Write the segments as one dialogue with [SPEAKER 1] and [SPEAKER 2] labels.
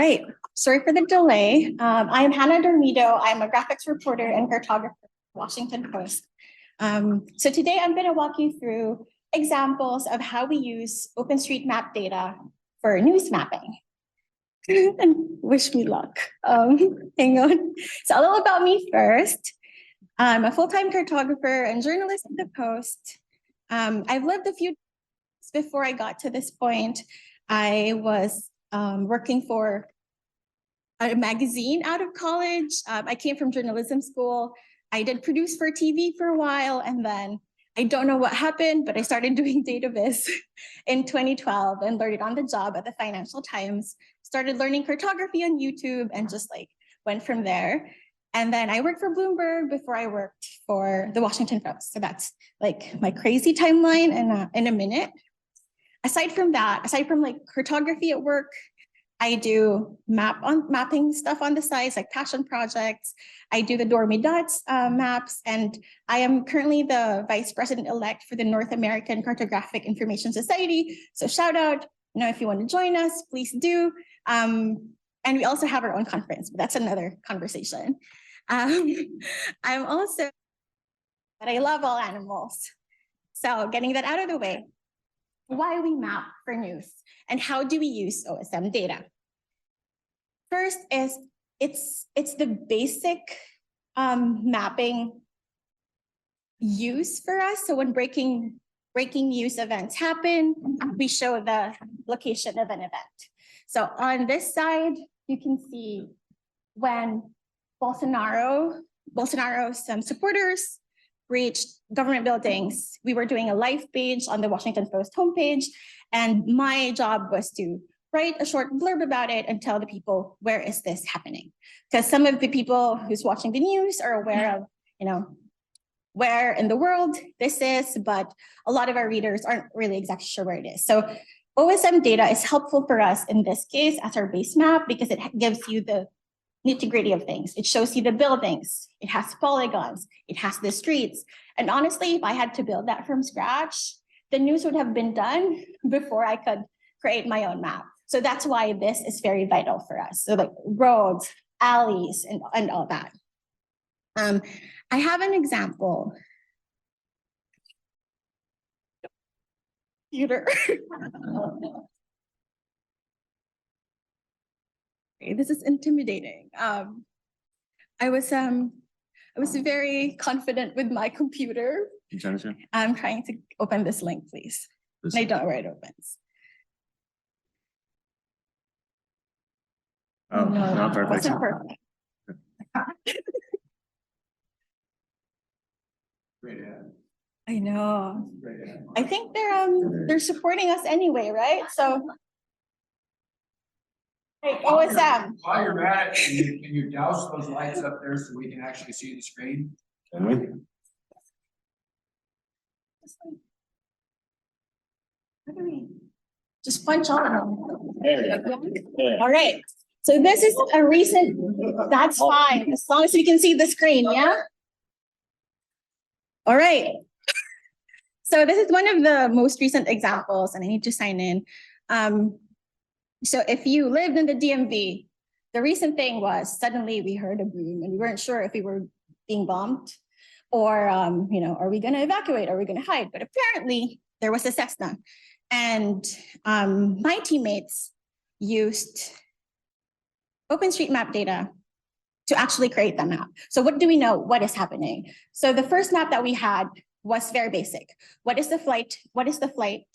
[SPEAKER 1] right, sorry for the delay. I am Hannah Dormido. I'm a graphics reporter and cartographer at Washington Post. So today I'm going to walk you through examples of how we use OpenStreetMap data for news mapping. And wish me luck. Hang on. So a little about me first. I'm a full-time cartographer and journalist at the Post. I've lived a few years before I got to this point. I was working for a magazine out of college. I came from journalism school. I did produce for TV for a while, and then I don't know what happened, but I started doing data viz in 2012 and learned it on the job at the Financial Times. Started learning cartography on YouTube and just like went from there. And then I worked for Bloomberg before I worked for the Washington Post. So that's like my crazy timeline in a minute. Aside from that, aside from like cartography at work, I do mapping stuff on the side, like passion projects. I do the Dormido maps, and I am currently the vice president-elect for the North American Cartographic Information Society. So shout out, if you want to join us, please do. And we also have our own conference, but that's another conversation. I'm also, but I love all animals. So getting that out of the way, why we map for news and how do we use OSM data? First is it's the basic mapping use for us. So when breaking news events happen, we show the location of an event. So on this side, you can see when Bolsonaro's supporters breached government buildings, we were doing a live page on the Washington Post homepage, and my job was to write a short blurb about it and tell the people, where is this happening? Because some of the people who's watching the news are aware of, where in the world this is, but a lot of our readers aren't really exactly sure where it is. So OSM data is helpful for us in this case as our base map because it gives you the nitty-gritty of things. It shows you the buildings, it has polygons, it has the streets. And honestly, if I had to build that from scratch, the news would have been done before I could create my own map. So that's why this is very vital for us. So like roads, alleys, and all that. I have an example. Computer. This is intimidating. I was very confident with my computer. I'm trying to open this link, please. I don't know where it opens.
[SPEAKER 2] Oh,
[SPEAKER 1] no,
[SPEAKER 2] not perfect.
[SPEAKER 1] Wasn't perfect.
[SPEAKER 2] Great ad.
[SPEAKER 1] I know.
[SPEAKER 2] Great ad.
[SPEAKER 1] I think they're supporting us anyway, right? So. Hey, OSM.
[SPEAKER 3] While you're at it, can you douse those lights up there so we can actually see the screen?
[SPEAKER 2] Can we?
[SPEAKER 1] How do we just punch on?
[SPEAKER 2] There we go.
[SPEAKER 1] All right. So this is a recent, that's fine, as long as we can see the screen, yeah? All right. So this is one of the most recent examples, and I need to sign in. So if you lived in the DMV, the recent thing was suddenly we heard a boom and we weren't sure if we were being bombed or, are we going to evacuate? Are we going to hide? But apparently there was a Cessna, and my teammates used OpenStreetMap data to actually create the map. So what do we know? What is happening? So the first map that we had was very basic. What is the flight? What is the flight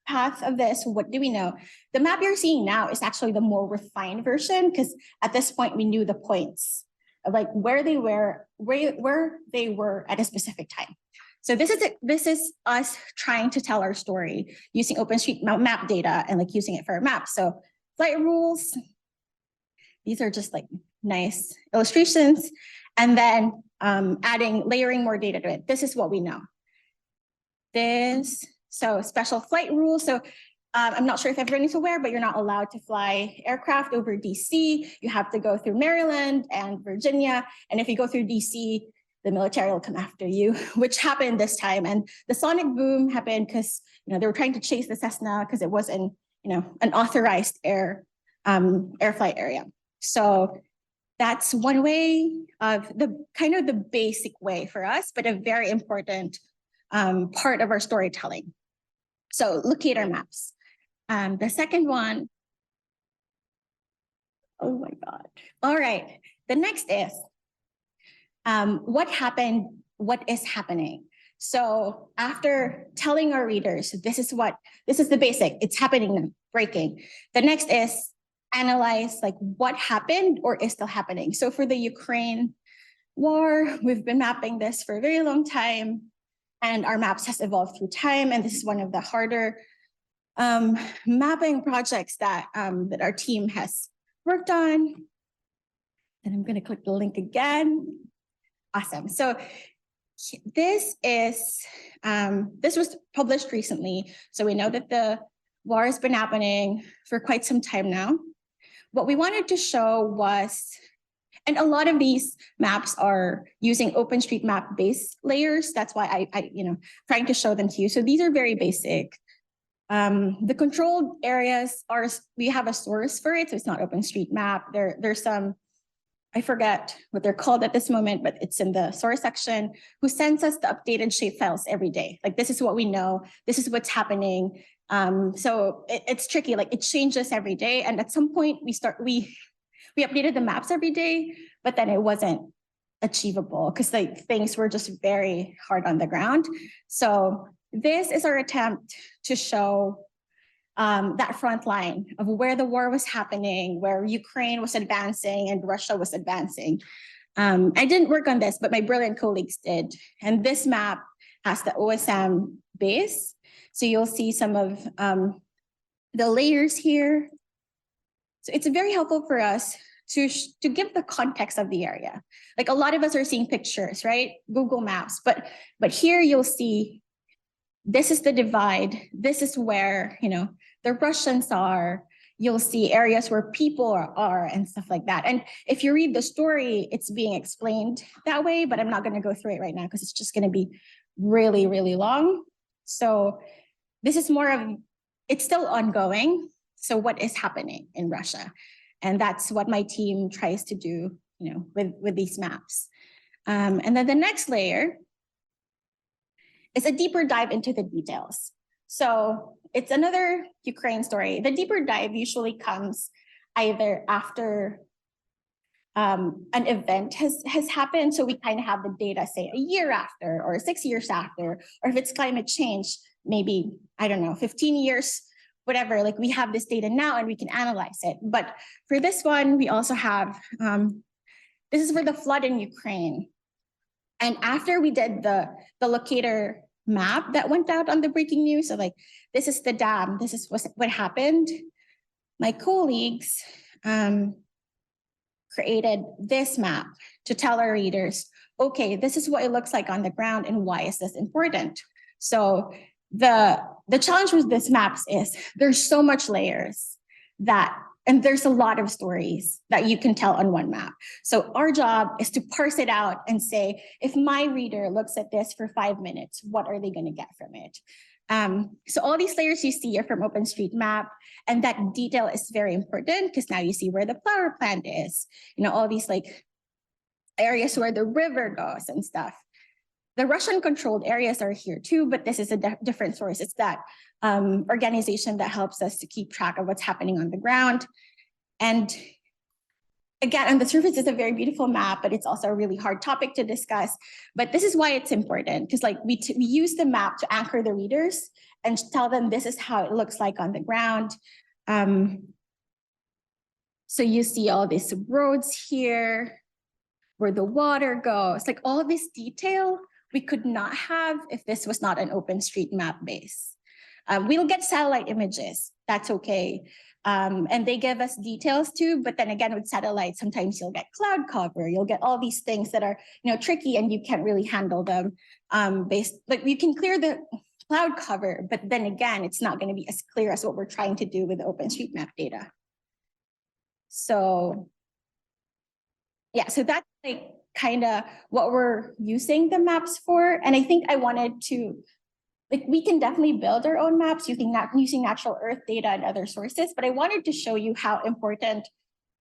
[SPEAKER 1] path of this? What do we know? The map you're seeing now is actually the more refined version because at this point we knew the points of like where they were at a specific time. So this is us trying to tell our story using OpenStreetMap data and like using it for a map. So flight rules. These are just like nice illustrations. And then layering more data to it. This is what we know. So special flight rules. So I'm not sure if everyone is aware, but you're not allowed to fly aircraft over DC. You have to go through Maryland and Virginia. And if you go through DC, the military will come after you, which happened this time. And the sonic boom happened because they were trying to chase the Cessna because it was an authorized air air flight area. So that's one way of the kind of the basic way for us, but a very important part of our storytelling. So locator maps. The second one, oh my God. All right, the next is what happened, what is happening. So after telling our readers, this is the basic, it's happening, breaking. The next is analyze like what happened or is still happening. So for the Ukraine war, we've been mapping this for a very long time, and our maps has evolved through time. And this is one of the harder mapping projects that our team has worked on. And I'm gonna click the link again. Awesome. So this was published recently. So we know that the war has been happening for quite some time now. What we wanted to show was, and a lot of these maps are using OpenStreetMap base layers. That's why I trying to show them to you. So these are very basic. The controlled areas are, we have a source for it. So it's not OpenStreetMap. There's some, I forget what they're called at this moment, but it's in the source section, who sends us the updated shapefiles every day. Like, this is what we know. This is what's happening. So it's tricky, like it changes every day. And at some point we updated the maps every day, but then it wasn't achievable because like things were just very hard on the ground. So this is our attempt to show that front line of where the war was happening, where Ukraine was advancing and Russia was advancing. I didn't work on this, but my brilliant colleagues did. And this map has the OSM base. So you'll see some of the layers here. So it's very helpful for us to give the context of the area. Like a lot of us are seeing pictures, right? Google Maps, but here you'll see, this is the divide. This is where, the Russians are. You'll see areas where people are and stuff like that. And if you read the story, it's being explained that way, but I'm not going to go through it right now because it's just going to be really, really long. So this is more of, it's still ongoing. So what is happening in Russia? And that's what my team tries to do, with these maps. And then the next layer is a deeper dive into the details. So it's another Ukraine story. The deeper dive usually comes either after an event has happened. So we kind of have the data, say a year after or 6 years after, or if it's climate change, maybe, I don't know, 15 years, whatever, like we have this data now and we can analyze it. But for this one, we also have, this is for the flood in Ukraine. And after we did the locator map that went out on the breaking news, so like, this is the dam, this is what happened. My colleagues created this map to tell our readers, okay, this is what it looks like on the ground and why is this important? So the challenge with this maps is there's so much layers and there's a lot of stories that you can tell on one map. So our job is to parse it out and say, if my reader looks at this for 5 minutes, what are they going to get from it? So all these layers you see are from OpenStreetMap, and that detail is very important because now you see where the power plant is, all these like areas where the river goes and stuff. The Russian controlled areas are here too, but this is a different source. It's that organization that helps us to keep track of what's happening on the ground. And again, on the surface, it's a very beautiful map, but it's also a really hard topic to discuss. But this is why it's important, because like we use the map to anchor the readers and tell them this is how it looks like on the ground. So you see all these roads here, where the water goes, like all this detail we could not have if this was not an OpenStreetMap base. We'll get satellite images, that's okay. And they give us details too, but then again, with satellites, sometimes you'll get cloud cover, you'll get all these things that are tricky and you can't really handle them. Like you can clear the cloud cover, but then again, it's not gonna be as clear as what we're trying to do with the OpenStreetMap data. So yeah, so that's like kind of what we're using the maps for. And I think I wanted to like we can definitely build our own maps using natural earth data and other sources, but I wanted to show you how important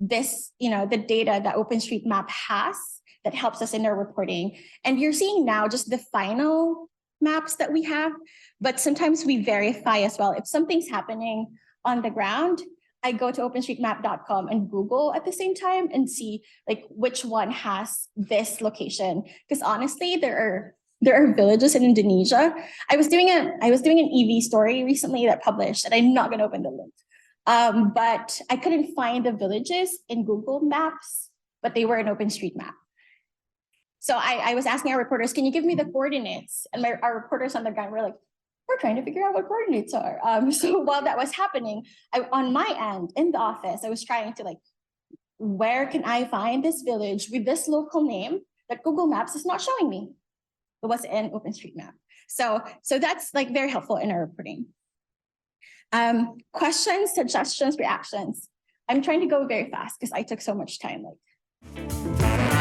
[SPEAKER 1] this, the data that OpenStreetMap has that helps us in our reporting. And you're seeing now just the final maps that we have, but sometimes we verify as well. If something's happening on the ground, I go to OpenStreetMap.com and Google at the same time and see like which one has this location. Because honestly, there are villages in Indonesia. I was doing an EV story recently that published, and I'm not going to open the link. But I couldn't find the villages in Google Maps, but they were in OpenStreetMap. So I was asking our reporters, can you give me the coordinates? And our reporters on the ground were like, we're trying to figure out what coordinates are. So while that was happening, on my end in the office, I was trying to like, where can I find this village with this local name that Google Maps is not showing me? It was in OpenStreetMap. So that's like very helpful in our reporting. Questions, suggestions, reactions. I'm trying to go very fast because I took so much time. Like.